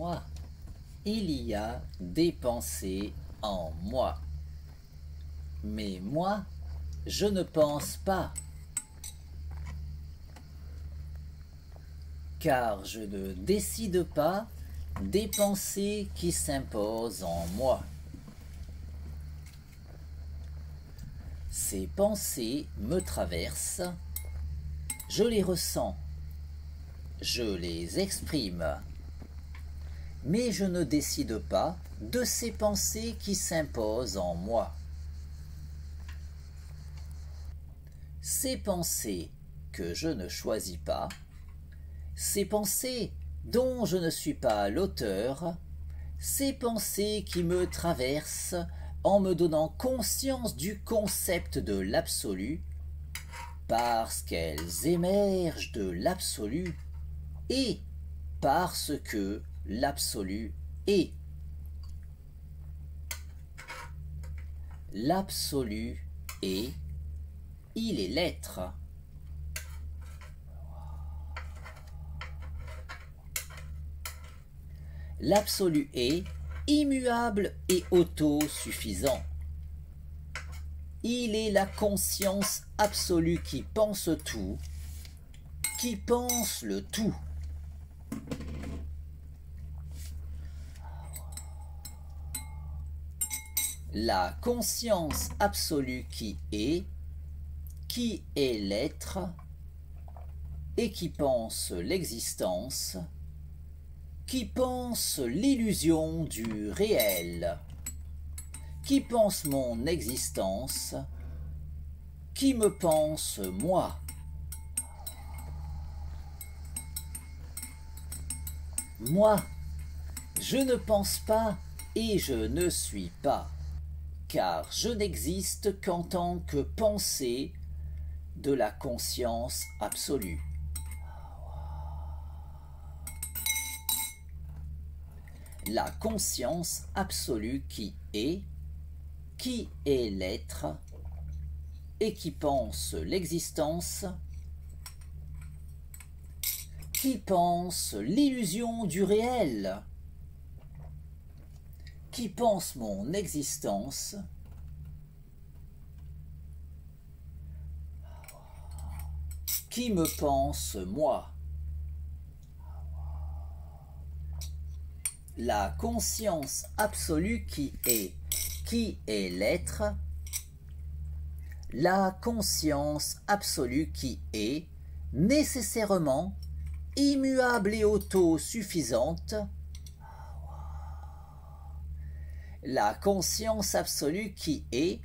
moi. Il y a des pensées en moi. Mais moi, je ne pense pas. Car je ne décide pas des pensées qui s'imposent en moi. Ces pensées me traversent, je les ressens, je les exprime, mais je ne décide pas de ces pensées qui s'imposent en moi. Ces pensées que je ne choisis pas, ces pensées dont je ne suis pas l'auteur, ces pensées qui me traversent en me donnant conscience du concept de l'absolu, parce qu'elles émergent de l'absolu et parce que l'absolu est. L'absolu est, il est l'être. L'absolu est immuable et autosuffisant. Il est la conscience absolue qui pense tout, qui pense le tout. La conscience absolue qui est l'être et qui pense l'existence, qui pense l'illusion du réel, qui pense mon existence, qui me pense moi. Moi, je ne pense pas et je ne suis pas, car je n'existe qu'en tant que pensée de la conscience absolue. La conscience absolue qui est l'être et qui pense l'existence, qui pense l'illusion du réel, qui pense mon existence, qui me pense moi. La conscience absolue qui est l'être, la conscience absolue qui est nécessairement immuable et autosuffisante, la conscience absolue qui est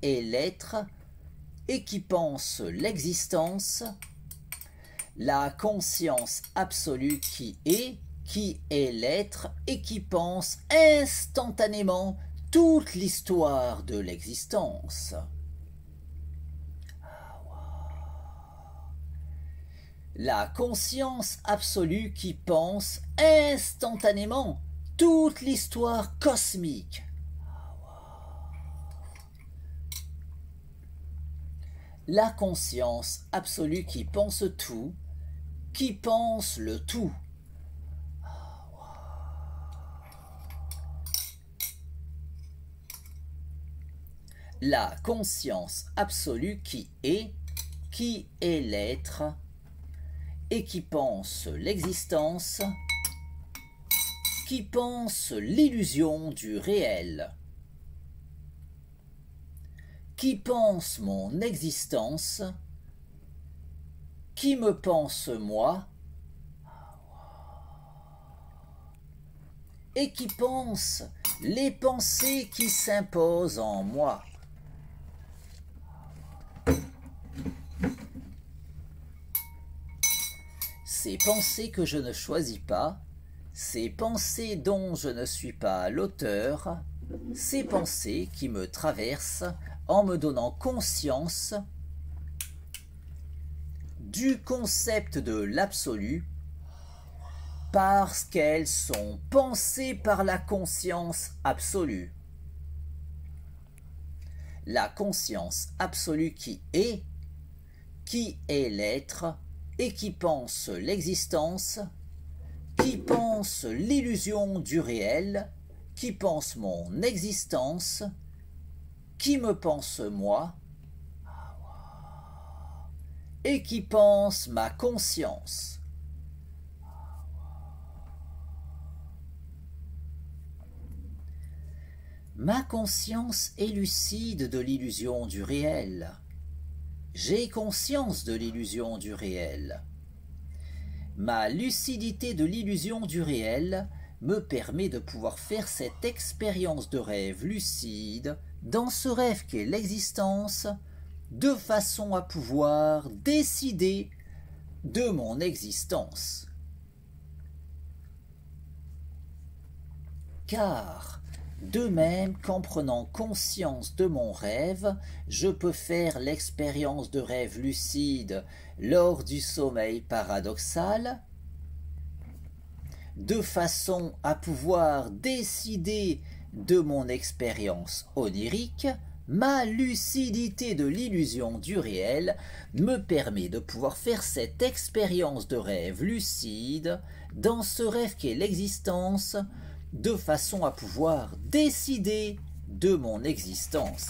l'être et qui pense l'existence, la conscience absolue qui est l'être et qui pense instantanément toute l'histoire de l'existence. La conscience absolue qui pense instantanément toute l'histoire cosmique. La conscience absolue qui pense tout, qui pense le tout. La conscience absolue qui est l'être et qui pense l'existence, qui pense l'illusion du réel, qui pense mon existence, qui me pense moi, et qui pense les pensées qui s'imposent en moi. Ces pensées que je ne choisis pas, ces pensées dont je ne suis pas l'auteur, ces pensées qui me traversent en me donnant conscience du concept de l'absolu, parce qu'elles sont pensées par la conscience absolue. La conscience absolue qui est l'être et qui pense l'existence, qui pense pense l'illusion du réel, qui pense mon existence, qui me pense moi, et qui pense ma conscience. Ma conscience est lucide de l'illusion du réel. J'ai conscience de l'illusion du réel. Ma lucidité de l'illusion du réel me permet de pouvoir faire cette expérience de rêve lucide, dans ce rêve qu'est l'existence, de façon à pouvoir décider de mon existence. Car, de même qu'en prenant conscience de mon rêve, je peux faire l'expérience de rêve lucide lors du sommeil paradoxal, de façon à pouvoir décider de mon expérience onirique, ma lucidité de l'illusion du réel me permet de pouvoir faire cette expérience de rêve lucide dans ce rêve qu'est l'existence, de façon à pouvoir décider de mon existence.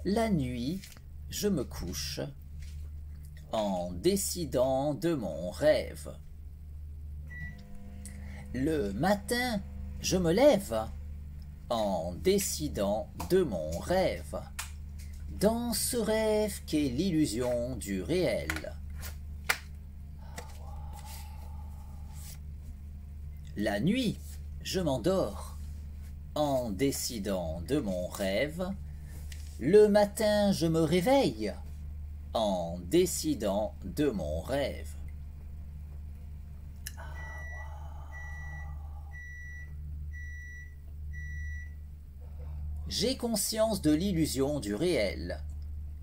La nuit, je me couche en décidant de mon rêve. Le matin, je me lève en décidant de mon rêve, dans ce rêve qu'est l'illusion du réel. La nuit, je m'endors en décidant de mon rêve. Le matin, je me réveille en décidant de mon rêve. J'ai conscience de l'illusion du réel.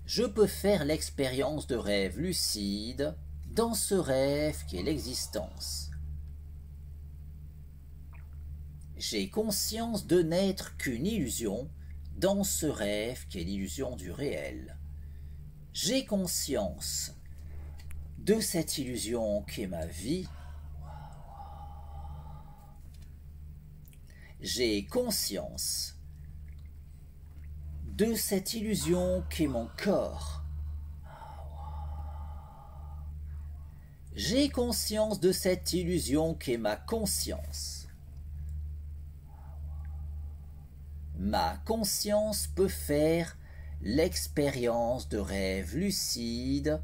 Je peux faire l'expérience de rêve lucide dans ce rêve qu'est l'existence. J'ai conscience de n'être qu'une illusion dans ce rêve qu'est l'illusion du réel. J'ai conscience de cette illusion qu'est ma vie. J'ai conscience de cette illusion qu'est mon corps. J'ai conscience de cette illusion qu'est ma conscience. Ma conscience peut faire l'expérience de rêve lucide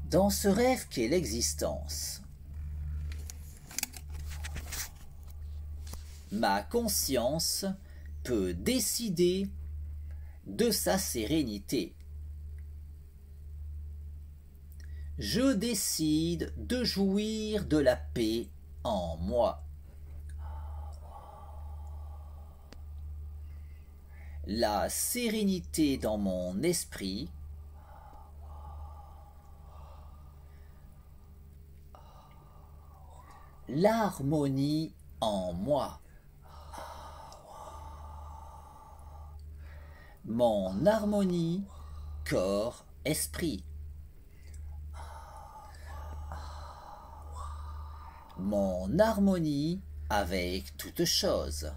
dans ce rêve qu'est l'existence. Ma conscience peut décider de sa sérénité. Je décide de jouir de la paix en moi. La sérénité dans mon esprit, l'harmonie en moi. Mon harmonie corps-esprit. Mon harmonie avec toute chose.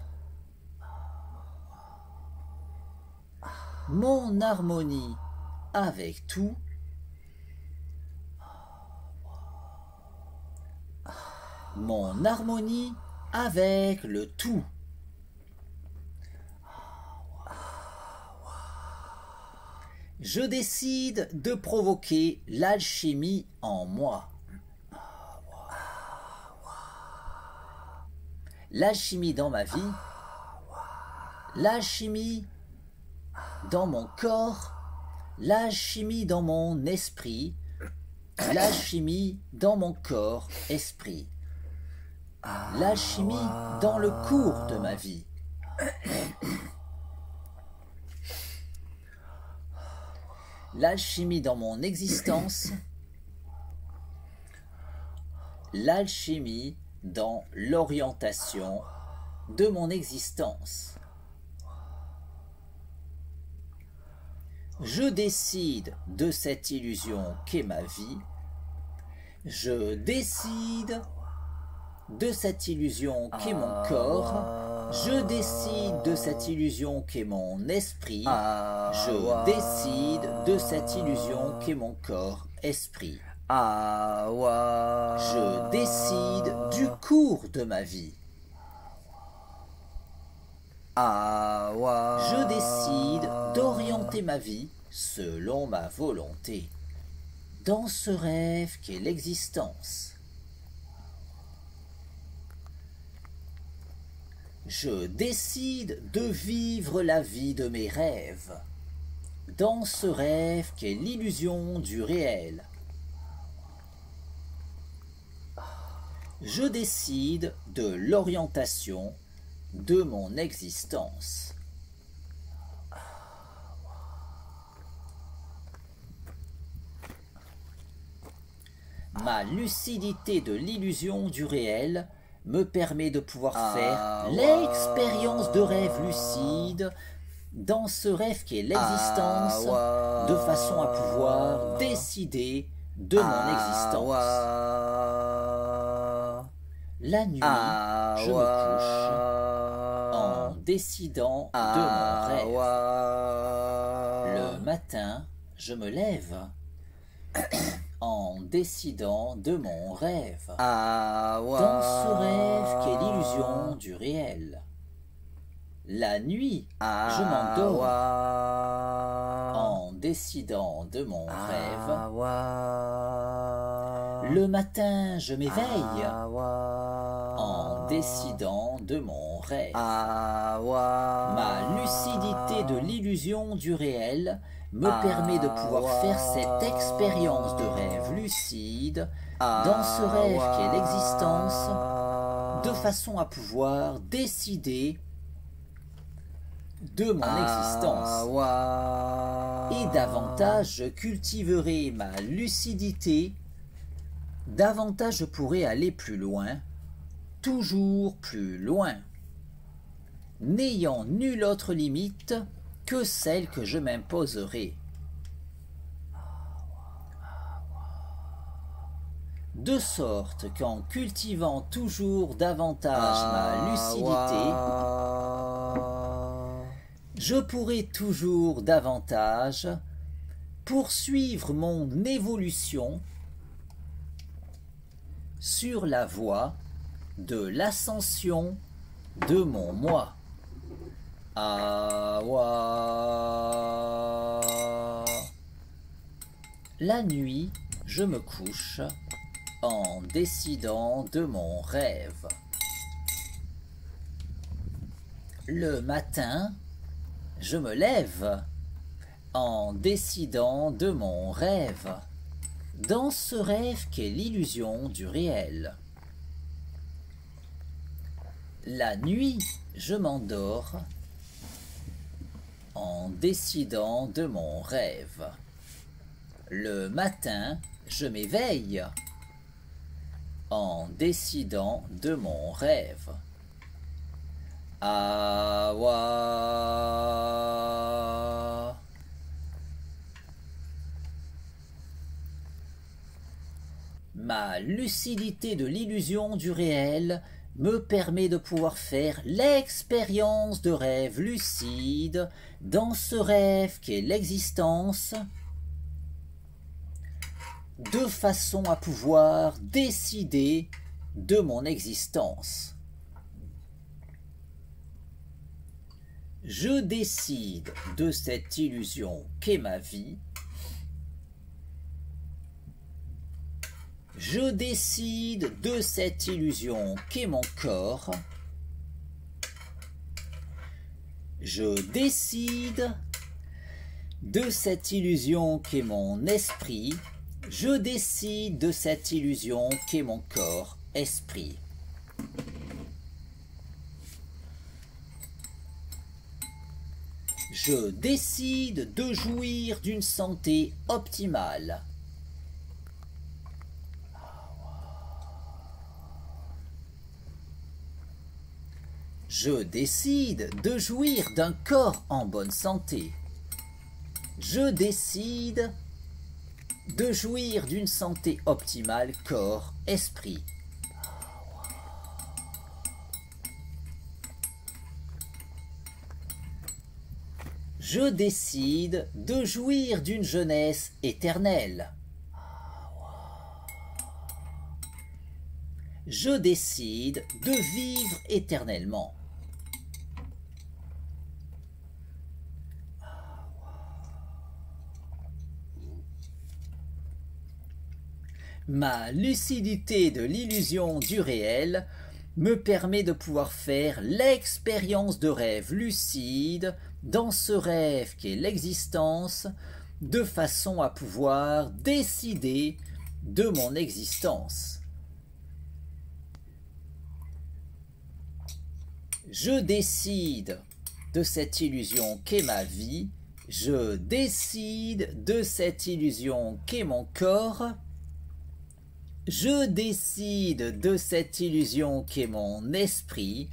Mon harmonie avec tout. Mon harmonie avec le tout. Je décide de provoquer l'alchimie en moi. L'alchimie dans ma vie, l'alchimie dans mon corps, l'alchimie dans mon esprit, l'alchimie dans mon corps-esprit, l'alchimie dans le cours de ma vie. L'alchimie dans mon existence, l'alchimie dans l'orientation de mon existence. Je décide de cette illusion qu'est ma vie. Je décide de cette illusion qu'est mon corps. Je décide de cette illusion qu'est mon esprit. Je décide de cette illusion qu'est mon corps, esprit. Je décide du cours de ma vie. Je décide d'orienter ma vie selon ma volonté, dans ce rêve qu'est l'existence. Je décide de vivre la vie de mes rêves, dans ce rêve qu'est l'illusion du réel. Je décide de l'orientation de mon existence. Ma lucidité de l'illusion du réel me permet de pouvoir faire l'expérience de rêve lucide dans ce rêve qui est l'existence, de façon à pouvoir décider de mon existence. La nuit, je me couche en décidant de mon rêve. Le matin, je me lève en décidant de mon rêve. Dans ce rêve qui est l'illusion du réel. La nuit, je m'endors en décidant de mon rêve. Le matin, je m'éveille en décidant de mon rêve. Ma lucidité de l'illusion du réel me permet de pouvoir faire cette expérience de rêve lucide dans ce rêve qui est l'existence, de façon à pouvoir décider de mon existence. Et davantage je cultiverai ma lucidité, davantage je pourrai aller plus loin, toujours plus loin, n'ayant nulle autre limite que celle que je m'imposerai. De sorte qu'en cultivant toujours davantage ma lucidité, je pourrai toujours davantage poursuivre mon évolution sur la voie de l'ascension de mon moi. La nuit, je me couche en décidant de mon rêve. Le matin, je me lève en décidant de mon rêve, dans ce rêve qu'est l'illusion du réel. La nuit, je m'endors en décidant de mon rêve. Le matin, je m'éveille en décidant de mon rêve. Ma lucidité de l'illusion du réel me permet de pouvoir faire l'expérience de rêve lucide dans ce rêve qu'est l'existence, de façon à pouvoir décider de mon existence. Je décide de cette illusion qu'est ma vie. Je décide de cette illusion qu'est mon corps. Je décide de cette illusion qu'est mon esprit. Je décide de cette illusion qu'est mon corps, esprit. Je décide de jouir d'une santé optimale. Je décide de jouir d'un corps en bonne santé. Je décide de jouir d'une santé optimale corps, esprit. Je décide de jouir d'une jeunesse éternelle. Je décide de vivre éternellement. Ma lucidité de l'illusion du réel me permet de pouvoir faire l'expérience de rêve lucide dans ce rêve qu'est l'existence, de façon à pouvoir décider de mon existence. Je décide de cette illusion qu'est ma vie, je décide de cette illusion qu'est mon corps, je décide de cette illusion qu'est mon esprit,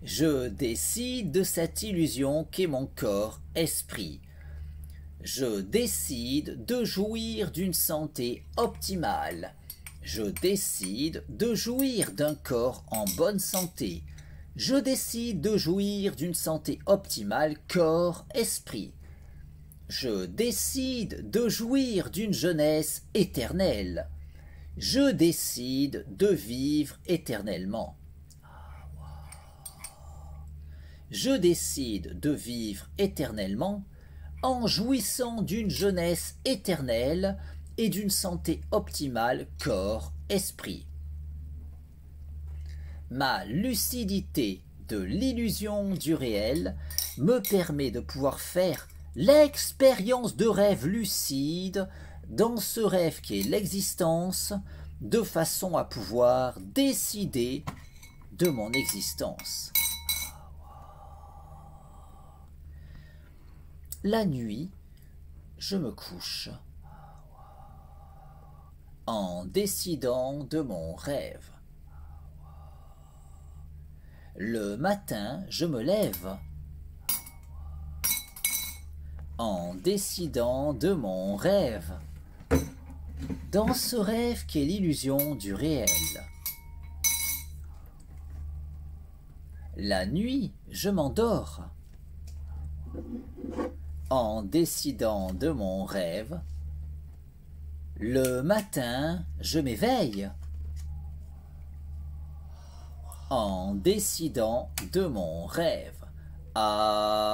je décide de cette illusion qu'est mon corps-esprit. Je décide de jouir d'une santé optimale. Je décide de jouir d'un corps en bonne santé. Je décide de jouir d'une santé optimale corps-esprit. Je décide de jouir d'une jeunesse éternelle. Je décide de vivre éternellement. Je décide de vivre éternellement en jouissant d'une jeunesse éternelle et d'une santé optimale corps-esprit. Ma lucidité de l'illusion du réel me permet de pouvoir faire l'expérience de rêve lucide dans ce rêve qui est l'existence, de façon à pouvoir décider de mon existence. La nuit, je me couche en décidant de mon rêve. Le matin, je me lève en décidant de mon rêve, dans ce rêve qui est l'illusion du réel. La nuit, je m'endors en décidant de mon rêve. Le matin, je m'éveille en décidant de mon rêve. Ah.